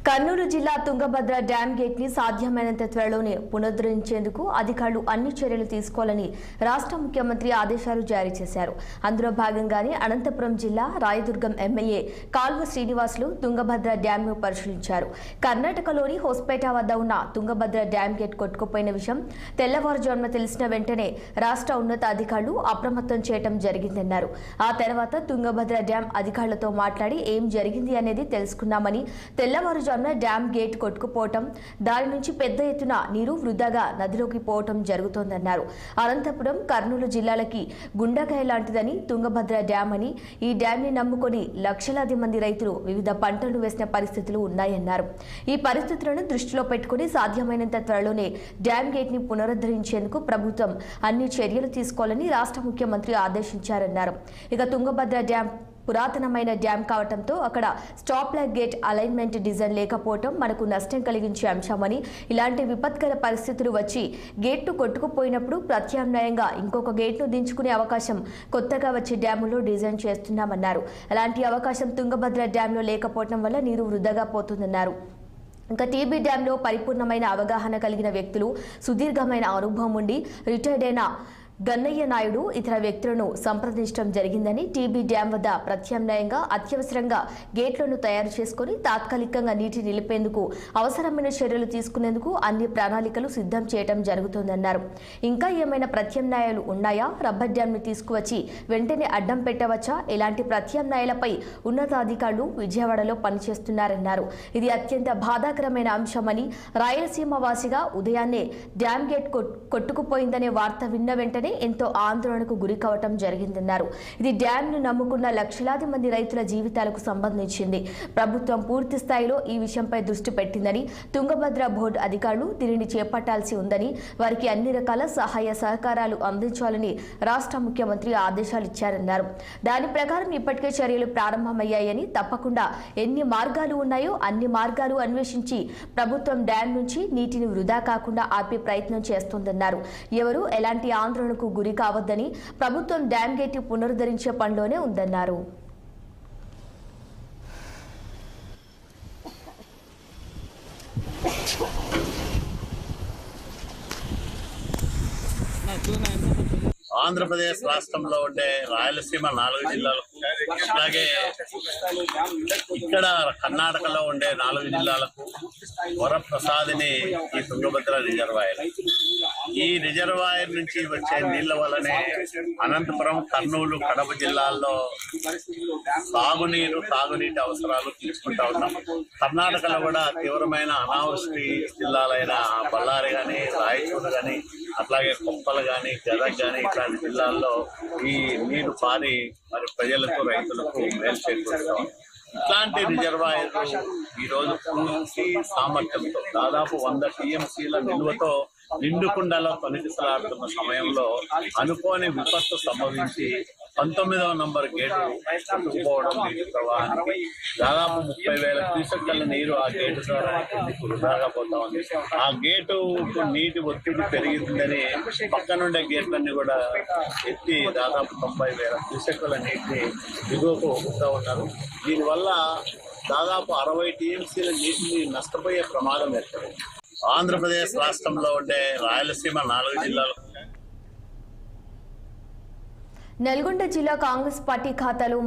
కర్నూలు జిల్లా Tungabhadra dam gate ని సాధ్యమైనంత త్వరలోనే పునరుద్ధరించేందుకు అధికారులు అన్ని చర్యలు తీసుకోవాలని రాష్ట్ర ముఖ్యమంత్రి ఆదేశాలు జారీ చేశారు. అందులో భాగంగానే అనంతపురం జిల్లా రాయదుర్గం ఎమ్మెల్యే కాల్వ శ్రీనివాసులు తుంగభద్ర డ్యాం ను పరిశీలించారు. కర్ణాటకలోని హోస్పేట వద్ద ఉన్న తుంగభద్ర డ్యాం గేట్ కొట్టుకుపోయిన విషయం తెల్లవారుజామున తెలిసిన వెంటనే రాష్ట్ర ఉన్నత అధికారులు అప్రమత్తం చేయడం జరిగిందన్నారు. ఆ తర్వాత తుంగభద్ర డ్యాం అధికారులతో మాట్లాడి ఏం జరిగింది అనేది తెలుసుకున్నామని, తెల్లవారుజామున డ్యాం గేట్ కొట్టుకుపోవటం, దాని నుంచి పెద్ద ఎత్తున నీరు వృధాగా నదిలోకి పోవటం జరుగుతోందన్నారు. అనంతపురం, కర్నూలు జిల్లాలకి గుండెకాయ లాంటిదని తుంగభద్ర డ్యాం అని, ఈ డ్యాం ని నమ్ముకొని లక్షలాది మంది రైతులు వివిధ పంటలు వేసిన పరిస్థితులు ఉన్నాయన్నారు. ఈ పరిస్థితులను దృష్టిలో పెట్టుకుని సాధ్యమైనంత త్వరలోనే డ్యాం గేట్ ని పునరుద్ధరించేందుకు ప్రభుత్వం అన్ని చర్యలు తీసుకోవాలని రాష్ట్ర ముఖ్యమంత్రి ఆదేశించారన్నారు. ఇక తుంగభద్ర డ్యాం పురాతనమైన డ్యాం కావడంతో అక్కడ stop light gate alignment design లేకపోవడం మనకు నష్టం కలిగించే అంశమని, ఇలాంటి విపత్కర పరిస్థితులు వచ్చి గేట్ను కొట్టుకుపోయినప్పుడు ప్రత్యామ్నాయంగా ఇంకొక గేట్ను దించుకునే అవకాశం కొత్తగా వచ్చే డ్యాములో డిజైన్ చేస్తున్నామన్నారు. అలాంటి అవకాశం తుంగభద్ర డ్యాంలో లేకపోవడం వల్ల నీరు వృధాగా పోతుందన్నారు. ఇంకా టీబీ డ్యాంలో పరిపూర్ణమైన అవగాహన కలిగిన వ్యక్తులు, సుదీర్ఘమైన అనుభవం ఉండి రిటైర్డ్ అయిన గన్నయ్య నాయుడు ఇతర వ్యక్తులను సంప్రదించడం జరిగిందని, టీబీ డ్యాం వద్ద ప్రత్యామ్నాయంగా అత్యవసరంగా గేట్లను తయారు చేసుకుని తాత్కాలికంగా నీటి నిలిపేందుకు అవసరమైన చర్యలు తీసుకునేందుకు అన్ని ప్రణాళికలు సిద్ధం చేయడం జరుగుతోందన్నారు. ఇంకా ఏమైనా ప్రత్యామ్నాయాలు ఉన్నాయా? రబ్బర్ డ్యాంను తీసుకువచ్చి వెంటనే అడ్డం పెట్టవచ్చా? ఇలాంటి ప్రత్యామ్నాయాలపై ఉన్నతాధికారులు విజయవాడలో పనిచేస్తున్నారన్నారు. ఇది అత్యంత బాధాకరమైన అంశమని, రాయలసీమ వాసిగా ఉదయాన్నే డ్యాం గేట్ కొట్టుకుపోయిందనే వార్త విన్న వెంటనే ఎంతో ఆందోళనకు గురి కావటం జరిగిందన్నారు. ఇది డ్యాంను నమ్ముకున్న లక్షలాది మంది రైతుల జీవితాలకు సంబంధించింది. ప్రభుత్వం పూర్తి స్థాయిలో ఈ విషయంపై దృష్టి పెట్టిందని, తుంగభద్ర బోర్డు అధికారులు దీనిని చేపట్టాల్సి ఉందని, వారికి అన్ని రకాల సహాయ సహకారాలు అందించాలని రాష్ట్ర ముఖ్యమంత్రి ఆదేశాలు ఇచ్చారన్నారు. దాని ప్రకారం ఇప్పటికే చర్యలు ప్రారంభమయ్యాయని, తప్పకుండా ఎన్ని మార్గాలు ఉన్నాయో అన్ని మార్గాలు అన్వేషించి ప్రభుత్వం డ్యాం నుంచి నీటిని వృధా కాకుండా ఆపే ప్రయత్నం చేస్తోందన్నారు. ఎవరు ఎలాంటి ఆందోళనకు గురి కావద్దని, ప్రభుత్వం డ్యాం గేట్ పునరుద్ధరించే పనిలోనే ఉందన్నారు. ఆంధ్రప్రదేశ్ రాష్ట్రంలో ఉండే రాయలసీమ 4 జిల్లాలకు, అలాగే ఇక్కడ కర్ణాటకలో ఉండే 4 జిల్లాలకు వరప్రసాదిని ఈ తుంగభద్ర రిజర్వాయర్. ఈ రిజర్వాయర్ నుంచి వచ్చే నీళ్ల వల్లనే అనంతపురం, కర్నూలు, కడప జిల్లాల్లో తాగునీటి అవసరాలు తీసుకుంటా ఉన్నాం. కర్ణాటకలో కూడా తీవ్రమైన అనావృష్టి జిల్లాలైన బళ్ళారి కానీ, రాయచూరు కానీ, అట్లాగే కొప్పలు కానీ, గదగ్ కానీ ఇట్లాంటి జిల్లాల్లో ఈ నీరు పారి మరి ప్రజలకు, రైతులకు మేలు చేకూరుతాం. ఇట్లాంటి రిజర్వాయర్లు ఈరోజు పూర్తి సామర్థ్యంతో దాదాపు 100 టీఎంసీల నిల్వతో నిండుకుండలో తొలగిసలాడుతున్న సమయంలో అనుకోని విపత్తు సంభవించి 19వ నంబర్ గేటు కొట్టుకుపోవడం, నీటి ప్రవాహానికి దాదాపు 30,000 క్యూసెక్కుల నీరు ఆ గేటు ద్వారా వృధాగా పోతా ఉంది. ఆ గేటు నీటి ఒత్తిడి పెరిగిందని పక్కనుండే గేట్లన్నీ కూడా ఎత్తి దాదాపు 90,000 క్యూసెక్కుల నీటిని దిగువకు వదులుతూ ఉన్నారు. దీనివల్ల దాదాపు 60 టీఎంసీల నీటిని నష్టపోయే ప్రమాదం ఏర్పడింది. ఆంధ్రప్రదేశ్ రాష్ట్రంలో ఉండే రాయలసీమ 4 జిల్లాలు. నల్గొండ జిల్లా కాంగ్రెస్ పార్టీ ఖాతాలో